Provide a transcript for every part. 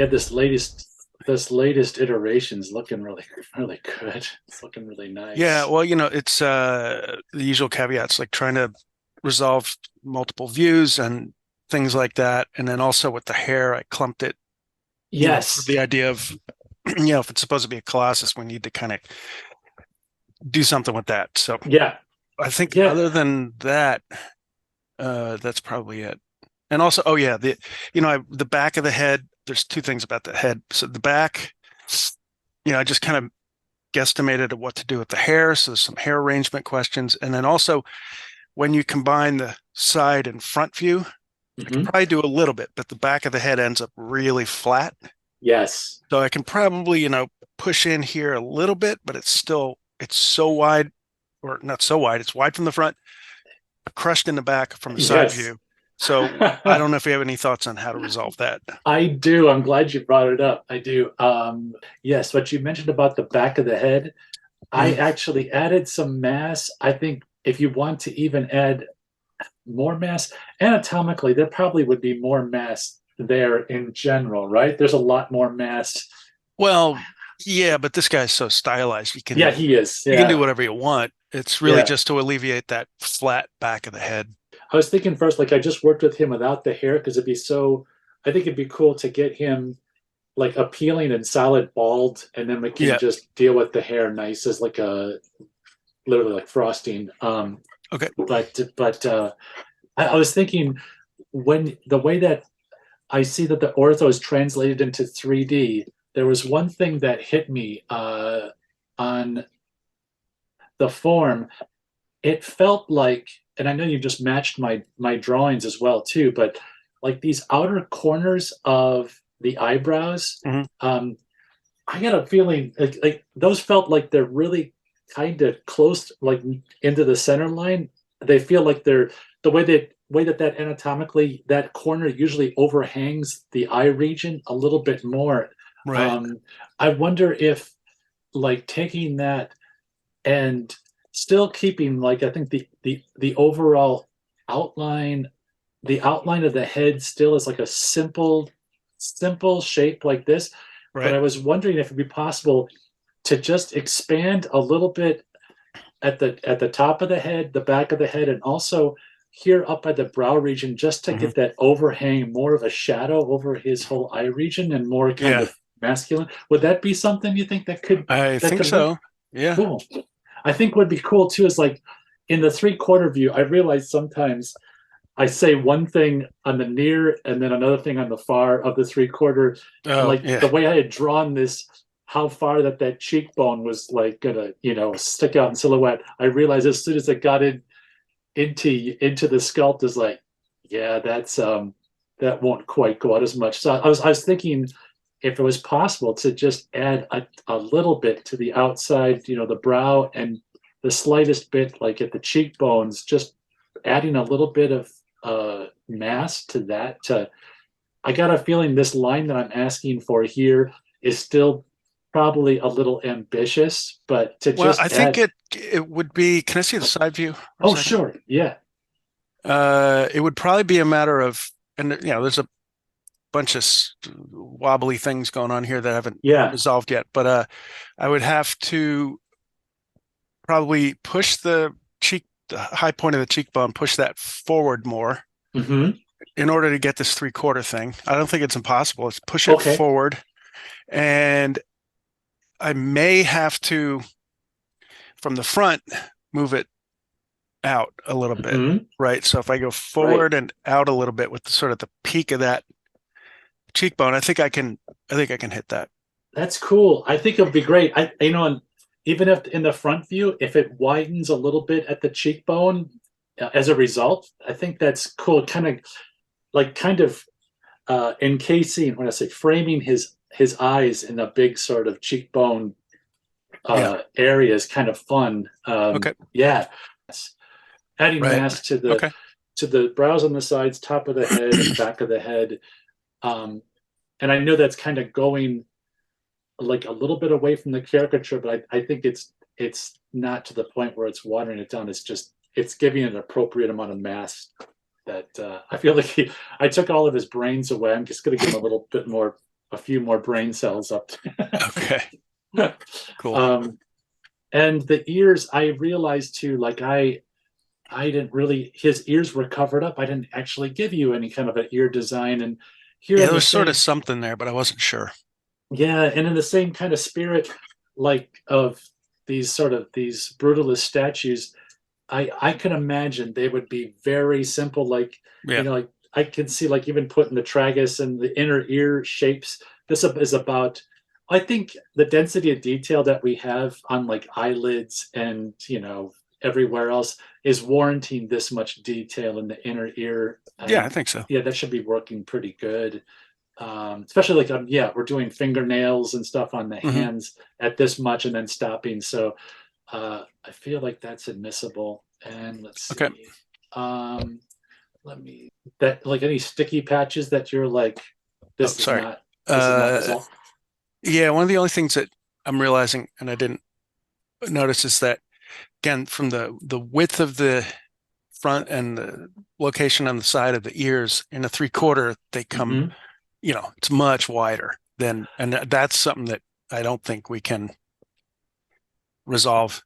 Yeah, this latest iteration's looking really really good. It's looking really Yeah, nice. well, it's the usual caveats like trying to resolve multiple views and things like that. And then also with the hair, I clumped it, for Yes. the idea of, if it's supposed to be a Colossus, we need to kind of do something with that. So Yeah. I think Yeah. other than that, that's probably it. And also, oh yeah, the back of the head, there's two things about the head. So the back, I just kind of guesstimated at what to do with the hair. So there's some hair arrangement questions. And then also when you combine the side and front view, I could Hmm. probably do a little bit, but the back of the head ends up really flat. Yes. So I can probably, push in here a little bit, but it's so wide, or not so wide, it's wide from the front, crushed in the back from the side Yes. view. So I don't know if you have any thoughts on how to resolve that. I do. I'm glad you brought it up. I do. Yes, what you mentioned about the back of the head, I Mhm. actually added some mass. I think if you want to even add more mass, anatomically, there probably would be more mass there in general, right? There's a lot more mass. Well, yeah, but this guy's so stylized. You Yeah, can he is. you can do Yeah. whatever you want. It's really Yeah. just to alleviate that flat back of the head. I was thinking first, like I just worked with him without the hair because I think it'd be cool to get him like appealing and solid bald, and then we can Yeah. just deal with the hair nice as like literally like frosting. Okay. But I was thinking when the way that I see that the ortho is translated into 3D, there was one thing that hit me on the form. It felt like, and I know you just matched my drawings as well too, but like these outer corners of the eyebrows, Mhm. um, I got a feeling like those felt like they're really kind of close, like into the center line. They feel like they're the way that anatomically that corner usually overhangs the eye region a little bit more. Right. Um, I wonder if like taking that and still keeping like I think the overall outline the outline of the head still is like a simple shape like this, but Right. I was wondering if it'd be possible to just expand a little bit at the top of the head, the back of the head, and also here up by the brow region, just to Mhm. get that overhang, more of a shadow over his whole eye region, and more kind Yeah, of masculine. Would that be something you think that could I that think could work? so. Yeah. Cool. I think would be cool too is like in the three-quarter view. I realize sometimes I say one thing on the near and then another thing on the far of the three-quarter, and Oh, like yeah. the way I had drawn this, how far that cheekbone was like gonna stick out in silhouette. I realized as soon as it got into the sculpt is like, yeah, that won't quite go out as much. So I was thinking if it was possible to just add a little bit to the outside, the brow and the slightest bit like at the cheekbones, just adding a little bit of mass to that. I got a feeling this line that I'm asking for here is still probably a little ambitious, but to Well, I just think add, it would be. Can I see the side view for a oh, second? sure, yeah. It would probably be a matter of, and there's a bunch of wobbly things going on here that haven't Yeah. resolved yet, but I would have to probably push the high point of the cheekbone, push that forward more Hmm. in order to get this three-quarter thing. I don't think it's impossible. It's push it Okay. forward, and I may have to, from the front, move it out a little bit, Hmm. right? So if I go Right. forward and out a little bit with sort of the peak of that cheekbone, I think I can hit that. That's cool. I think it would be great. And even if in the front view, if it widens a little bit at the cheekbone as a result, I think that's cool. Kind of encasing, when I say framing his eyes in a big sort of cheekbone Yeah. area is kind of fun. Okay. Yeah, adding Right. mass to the Okay. to the brows on the sides, top of the head, and back of the head. Um, and I know that's kind of going like a little bit away from the caricature, but I think it's not to the point where it's watering it down. It's giving it an appropriate amount of mass that I feel like I took all of his brains away. I'm just going to give him a little bit more a few more brain cells up. Okay, cool. And the ears, I realized too, like I didn't really, his ears were covered up. I didn't actually give you any kind of an ear design. And here Yeah, in there the was sort of same, something there, but I wasn't sure. yeah, and in the same kind of spirit, like of these sort of these brutalist statues, I can imagine they would be very simple, like, Yeah, like I can see like even putting the tragus and the inner ear shapes. This is about, I think the density of detail that we have on like eyelids and everywhere else is warranting this much detail in the inner ear. yeah, I And think so. yeah, that should be working pretty good. Especially like yeah, we're doing fingernails and stuff on the Hmm. hands at this much and then stopping. So I feel like that's admissible. And let's Okay. see. Um, let me that like any sticky patches that you're like, Oh, this is sorry. not Uh, resolved. yeah, one of the only things that I'm realizing, and I didn't notice, is that again, from the width of the front and the location on the side of the ears in a 3/4, they come, Hmm. it's much wider than, and that's something that I don't think we can resolve.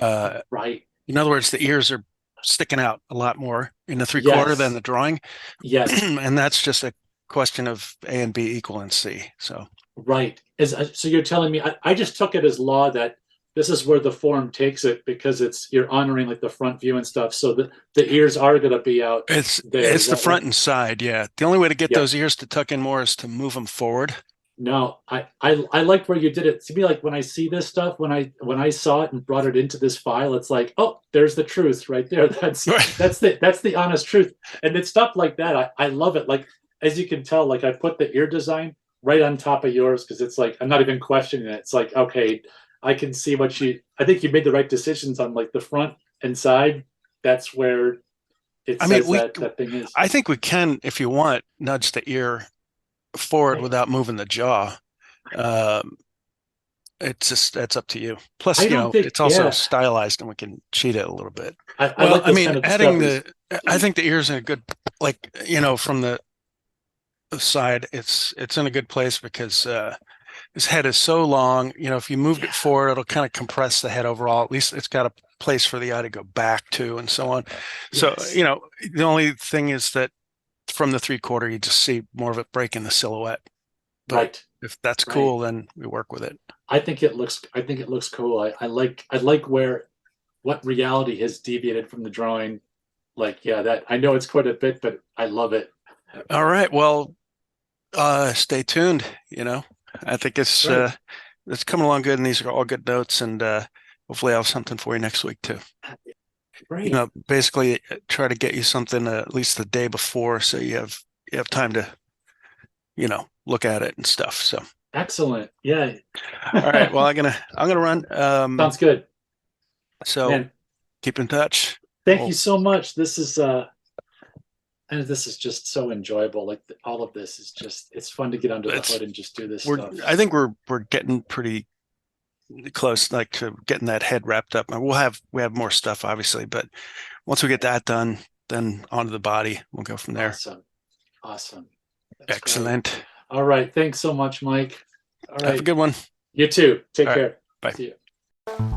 Uh, Right. in other words, the ears are sticking out a lot more in the 3/4 than Yes. the drawing, Yes. and that's just a question of A and B equaling C. So, Right. So you're telling me I just took it as law that this is where the form takes it because it's you're honoring like the front view and stuff. So the ears are going to be out there. Is it's the that front right? and side, yeah. The only way to get Yeah. those ears to tuck in more is to move them forward. No, I liked where you did it. To me, like when I see this stuff, when I saw it and brought it into this file, it's like, oh, there's the truth right there. That's Right. that's the honest truth. And it's stuff like that. I love it. Like as you can tell, like I put the ear design right on top of yours because it's like I'm not even questioning it. It's like, okay, I can see what you I think you made the right decisions on like the front and side. That's where it I mean, says that that thing is. I think we can, if you want, nudge the ear forward I without moving the jaw. Um, it's just, that's up to you. Plus, I don't think, it's also yeah. stylized and we can cheat it a little bit. I Well, like I those mean, kind of discoveries. I think the ear's in a good, like, from the side, it's in a good place because his head is so long. If you moved it Yeah, forward, it'll kind of compress the head overall. At least it's got a place for the eye to go back to, and so on. So, yes, the only thing is that from the 3/4, you just see more of it breaking the silhouette. But right, if that's right. cool, then we work with it. I think it looks cool. I like where what reality has deviated from the drawing. Like, yeah, that I know it's quite a bit, but I love it. All right. Well, stay tuned. I think Right, it's coming along good, and these are all good notes, and hopefully I'll have something for you next week too. right. Basically try to get you something at least the day before, so you have time to look at it and stuff. So, Excellent. Yeah. all right. Well, I'm gonna run. Sounds good. So Man, keep in touch. thank you Well, so much. This is just so enjoyable. Like all of this is just it's fun to get under the it's hood and just do this we're stuff. I think we're getting pretty close, like, to getting that head wrapped up. And we have more stuff, obviously, but once we get that done, then onto the body. We'll go from there. Awesome. Awesome. That's great. Excellent. All right. Thanks so much, Mike. All Have a right. good one. You too. Take All right. care. Bye. See you.